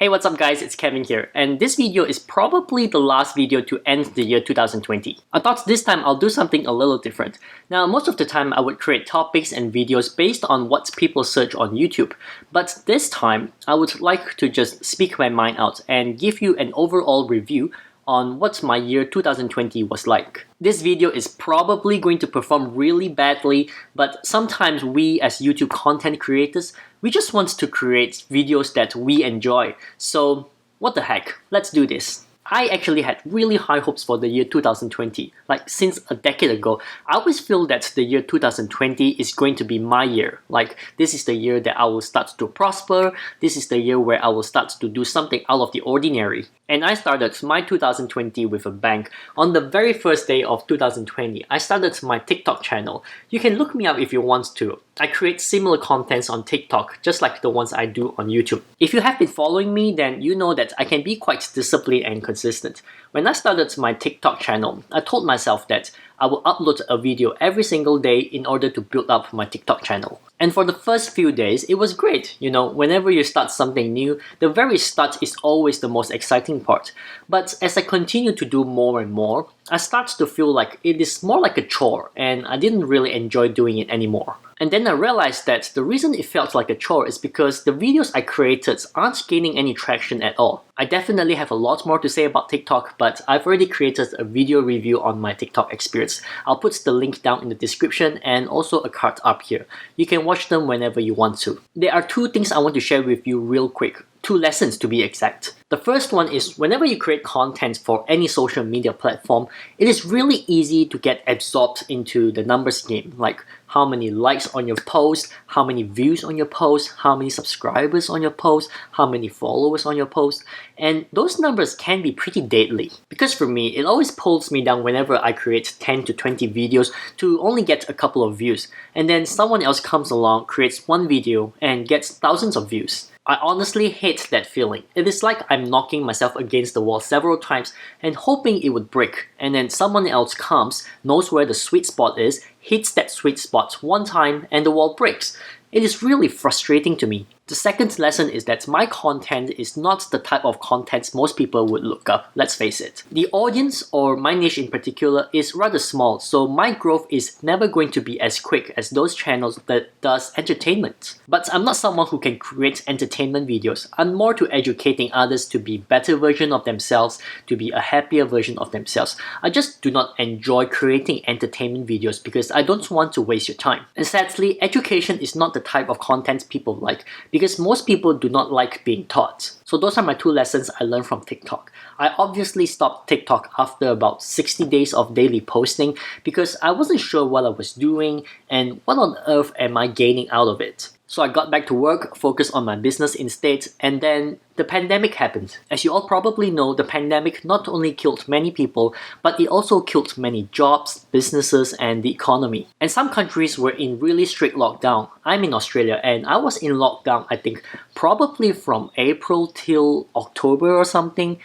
Hey, what's up guys, it's Kevin here, and this video is probably the last video to end the year 2020. I thought this time I'll do something a little different. Now, most of the time I would create topics and videos based on what people search on YouTube, but this time I would like to just speak my mind out and give you an overall review on what my year 2020 was like. This video is probably going to perform really badly, but sometimes we as YouTube content creators, we just want to create videos that we enjoy. So what the heck, let's do this. I actually had really high hopes for the year 2020. Like since a decade ago, I always feel that the year 2020 is going to be my year. Like this is the year that I will start to prosper. This is the year where I will start to do something out of the ordinary. And I started my 2020 with a bang. On the very first day of 2020, I started my TikTok channel. You can look me up if you want to. I create similar contents on TikTok, just like the ones I do on YouTube. If you have been following me, then you know that I can be quite disciplined and consistent. When I started my TikTok channel, I told myself that I will upload a video every single day in order to build up my TikTok channel. And for the first few days, it was great. You know, whenever you start something new, the very start is always the most exciting part. But as I continue to do more and more, I start to feel like it is more like a chore and I didn't really enjoy doing it anymore. And then I realized that the reason it felt like a chore is because the videos I created aren't gaining any traction at all. I definitely have a lot more to say about TikTok, but I've already created a video review on my TikTok experience. I'll put the link down in the description and also a card up here. You can watch them whenever you want to. There are two things I want to share with you real quick. 2 lessons to be exact. The first one is whenever you create content for any social media platform, it is really easy to get absorbed into the numbers game, like how many likes on your post, how many views on your post, how many subscribers on your post, how many followers on your post, and those numbers can be pretty deadly. Because for me, it always pulls me down whenever I create 10 to 20 videos to only get a couple of views, and then someone else comes along, creates one video, and gets thousands of views. I honestly hate that feeling. It is like I'm knocking myself against the wall several times and hoping it would break, and then someone else comes, knows where the sweet spot is, hits that sweet spot one time and the wall breaks. It is really frustrating to me. The second lesson is that my content is not the type of content most people would look up, let's face it. The audience, or my niche in particular, is rather small, so my growth is never going to be as quick as those channels that does entertainment. But I'm not someone who can create entertainment videos. I'm more to educating others to be better version of themselves, to be a happier version of themselves. I just do not enjoy creating entertainment videos because I don't want to waste your time. And sadly, education is not the type of content people like, because most people do not like being taught. So those are my 2 lessons I learned from TikTok. I obviously stopped TikTok after about 60 days of daily posting because I wasn't sure what I was doing and what on earth am I gaining out of it. So I got back to work, focused on my business instead, and then the pandemic happened. As you all probably know, the pandemic not only killed many people, but it also killed many jobs, businesses, and the economy. And some countries were in really strict lockdown. I'm in Australia and I was in lockdown, I think, probably from April till October or something.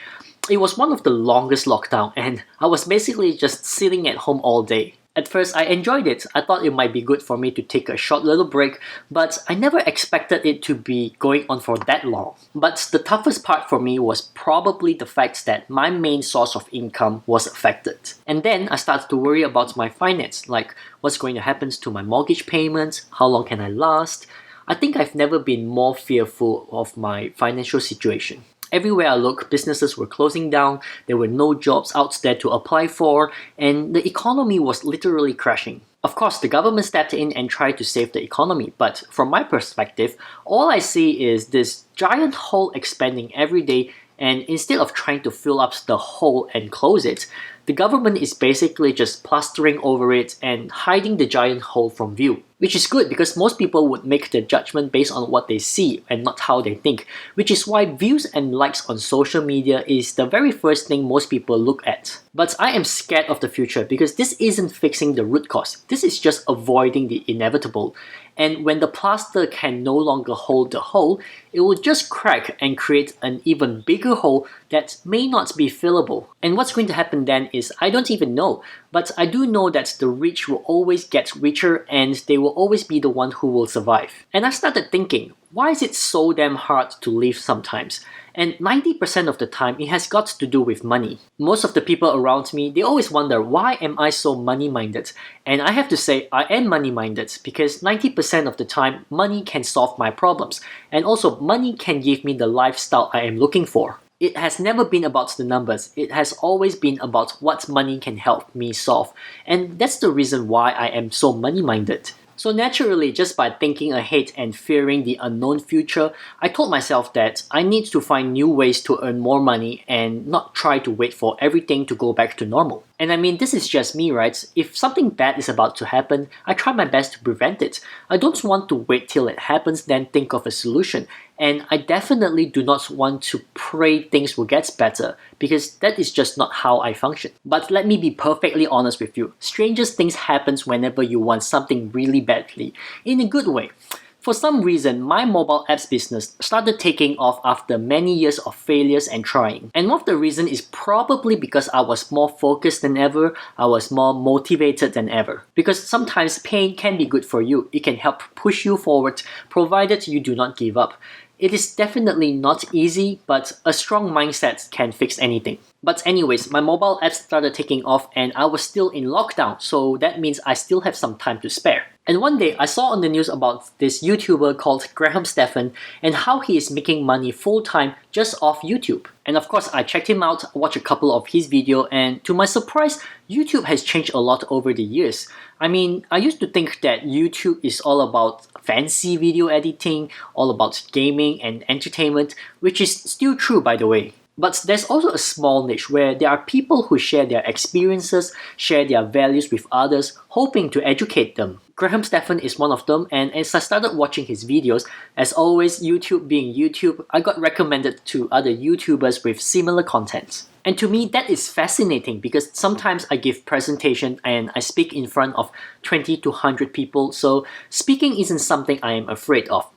It was one of the longest lockdown and I was basically just sitting at home all day. At first, I enjoyed it. I thought it might be good for me to take a short little break, but I never expected it to be going on for that long. But the toughest part for me was probably the fact that my main source of income was affected. And then I started to worry about my finance, like what's going to happen to my mortgage payments, how long can I last? I think I've never been more fearful of my financial situation. Everywhere I look, businesses were closing down, there were no jobs out there to apply for, and the economy was literally crashing. Of course, the government stepped in and tried to save the economy, but from my perspective, all I see is this giant hole expanding every day, and instead of trying to fill up the hole and close it, the government is basically just plastering over it and hiding the giant hole from view. Which is good because most people would make their judgment based on what they see and not how they think, which is why views and likes on social media is the very first thing most people look at. But I am scared of the future because this isn't fixing the root cause, this is just avoiding the inevitable. And when the plaster can no longer hold the hole, it will just crack and create an even bigger hole that may not be fillable. And what's going to happen then is I don't even know, but I do know that the rich will always get richer and they will always be the one who will survive. And I started thinking, why is it so damn hard to live sometimes? And 90% of the time, it has got to do with money. Most of the people around me, they always wonder, why am I so money-minded? And I have to say, I am money-minded because 90% of the time, money can solve my problems. And also, money can give me the lifestyle I am looking for. It has never been about the numbers. It has always been about what money can help me solve. And that's the reason why I am so money-minded. So naturally, just by thinking ahead and fearing the unknown future, I told myself that I need to find new ways to earn more money and not try to wait for everything to go back to normal. And I mean, this is just me, right? If something bad is about to happen, I try my best to prevent it. I don't want to wait till it happens, then think of a solution. And I definitely do not want to pray things will get better, because that is just not how I function. But let me be perfectly honest with you. Strangest things happen whenever you want something really badly, in a good way. For some reason, my mobile apps business started taking off after many years of failures and trying. And one of the reasons is probably because I was more focused than ever, I was more motivated than ever. Because sometimes pain can be good for you. It can help push you forward, provided you do not give up. It is definitely not easy, but a strong mindset can fix anything. But anyways, my mobile apps started taking off and I was still in lockdown, so that means I still have some time to spare. And one day, I saw on the news about this YouTuber called Graham Stephan and how he is making money full-time just off YouTube. And of course, I checked him out, watched a couple of his videos, and to my surprise, YouTube has changed a lot over the years. I mean, I used to think that YouTube is all about fancy video editing, all about gaming and entertainment, which is still true by the way. But there's also a small niche where there are people who share their experiences, share their values with others, hoping to educate them. Graham Stephan is one of them, and as I started watching his videos, as always, YouTube being YouTube, I got recommended to other YouTubers with similar content. And to me, that is fascinating because sometimes I give presentation and I speak in front of 20 to 100 people, so speaking isn't something I am afraid of.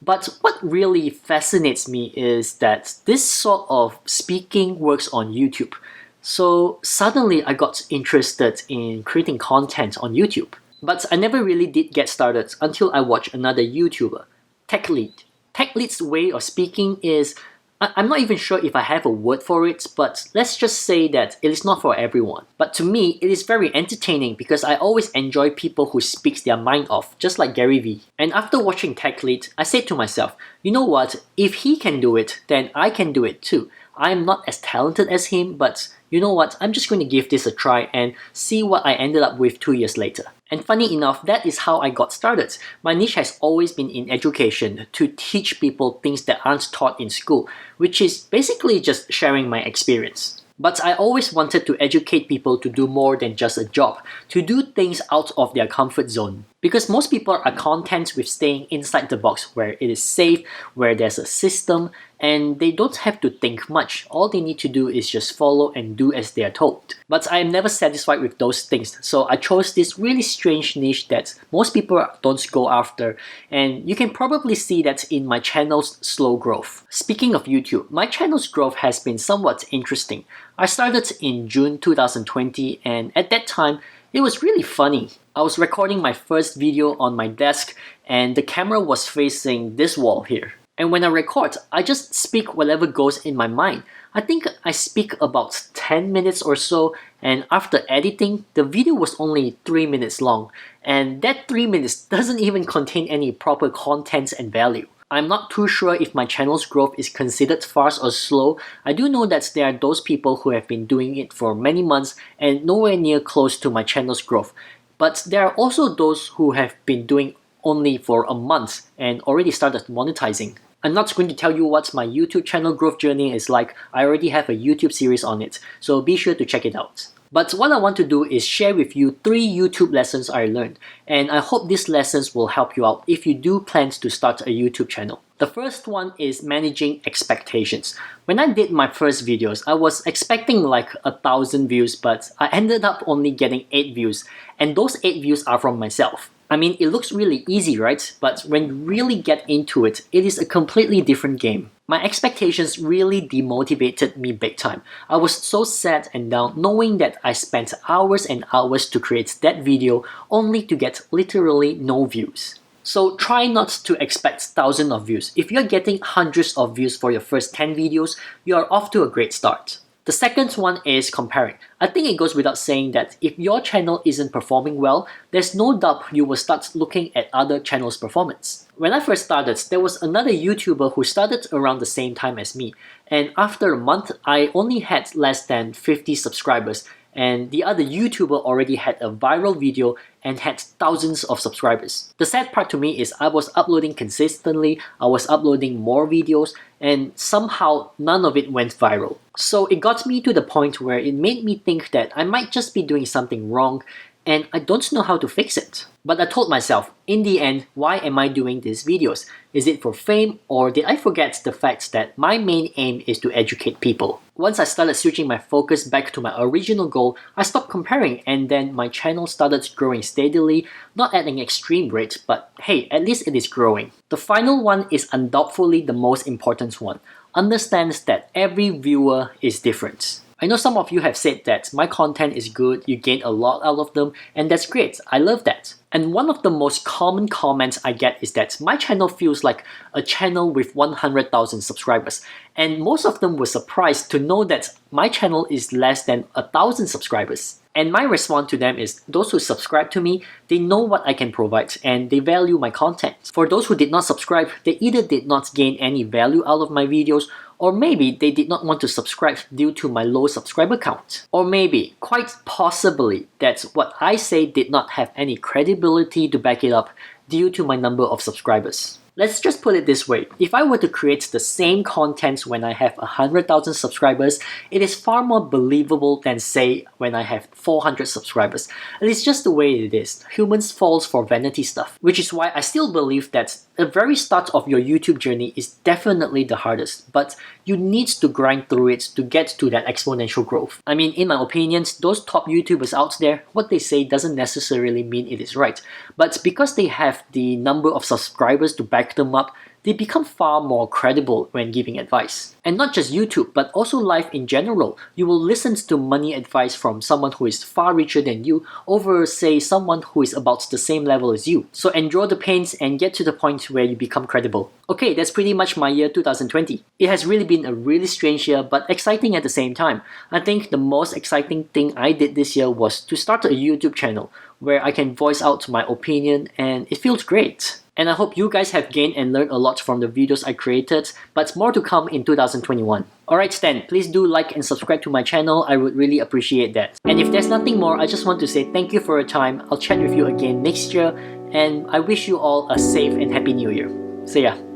But what really fascinates me is that this sort of speaking works on YouTube. So suddenly I got interested in creating content on YouTube. But I never really did get started until I watched another YouTuber, TechLead. TechLead's way of speaking is, I'm not even sure if I have a word for it, but let's just say that it is not for everyone. But to me, it is very entertaining because I always enjoy people who speak their mind off, just like Gary Vee. And after watching TechLead, I said to myself, you know what, if he can do it, then I can do it too. I'm not as talented as him, but you know what, I'm just going to give this a try and see what I ended up with 2 years later. And funny enough, that is how I got started. My niche has always been in education, to teach people things that aren't taught in school, which is basically just sharing my experience. But I always wanted to educate people to do more than just a job, to do things out of their comfort zone. Because most people are content with staying inside the box where it is safe, where there's a system, and they don't have to think much. All they need to do is just follow and do as they are told. But I am never satisfied with those things, so I chose this really strange niche that most people don't go after, and you can probably see that in my channel's slow growth. Speaking of YouTube, my channel's growth has been somewhat interesting. I started in June 2020, and at that time, it was really funny. I was recording my first video on my desk and the camera was facing this wall here. And when I record, I just speak whatever goes in my mind. I think I speak about 10 minutes or so, and after editing, the video was only 3 minutes long. And that 3 minutes doesn't even contain any proper content and value. I'm not too sure if my channel's growth is considered fast or slow. I do know that there are those people who have been doing it for many months and nowhere near close to my channel's growth. But there are also those who have been doing only for a month and already started monetizing. I'm not going to tell you what my YouTube channel growth journey is like. I already have a YouTube series on it, so be sure to check it out. But what I want to do is share with you 3 YouTube lessons I learned, and I hope these lessons will help you out if you do plan to start a YouTube channel. The first one is managing expectations. When I did my first videos, I was expecting like 1,000 views, but I ended up only getting 8 views, and those 8 views are from myself. I mean, it looks really easy, right? But when you really get into it, it is a completely different game. My expectations really demotivated me big time. I was so sad and down knowing that I spent hours and hours to create that video only to get literally no views. So try not to expect thousands of views. If you're getting hundreds of views for your first 10 videos, you are off to a great start. The second one is comparing. I think it goes without saying that if your channel isn't performing well, there's no doubt you will start looking at other channels' performance. When I first started, there was another YouTuber who started around the same time as me, and after a month, I only had less than 50 subscribers, and the other YouTuber already had a viral video and had thousands of subscribers. The sad part to me is I was uploading consistently, I was uploading more videos, and somehow none of it went viral. So it got me to the point where it made me think that I might just be doing something wrong and I don't know how to fix it. But I told myself, in the end, why am I doing these videos? Is it for fame, or did I forget the fact that my main aim is to educate people? Once I started switching my focus back to my original goal, I stopped comparing, and then my channel started growing steadily, not at an extreme rate, but hey, at least it is growing. The final one is undoubtedly the most important one. Understand that every viewer is different. I know some of you have said that my content is good, you gain a lot out of them, and that's great, I love that. And one of the most common comments I get is that my channel feels like a channel with 100,000 subscribers, and most of them were surprised to know that my channel is less than 1,000 subscribers. And my response to them is, those who subscribe to me, they know what I can provide and they value my content. For those who did not subscribe, they either did not gain any value out of my videos, or maybe they did not want to subscribe due to my low subscriber count. Or maybe, quite possibly, that what I say did not have any credibility to back it up due to my number of subscribers. Let's just put it this way, if I were to create the same content when I have 100,000 subscribers, it is far more believable than say when I have 400 subscribers. And it's just the way it is. Humans falls for vanity stuff. Which is why I still believe that the very start of your YouTube journey is definitely the hardest, but you need to grind through it to get to that exponential growth. I mean, in my opinions, those top YouTubers out there, what they say doesn't necessarily mean it is right. But because they have the number of subscribers to back them up, they become far more credible when giving advice. And not just YouTube, but also life in general. You will listen to money advice from someone who is far richer than you over, say, someone who is about the same level as you. So endure the pains and get to the point where you become credible. Okay, that's pretty much my year 2020. It has really been a really strange year, but exciting at the same time. I think the most exciting thing I did this year was to start a YouTube channel where I can voice out my opinion, and it feels great. And I hope you guys have gained and learned a lot from the videos I created, but more to come in 2021. Alright then, please do like and subscribe to my channel, I would really appreciate that. And if there's nothing more, I just want to say thank you for your time, I'll chat with you again next year, and I wish you all a safe and happy new year. See ya.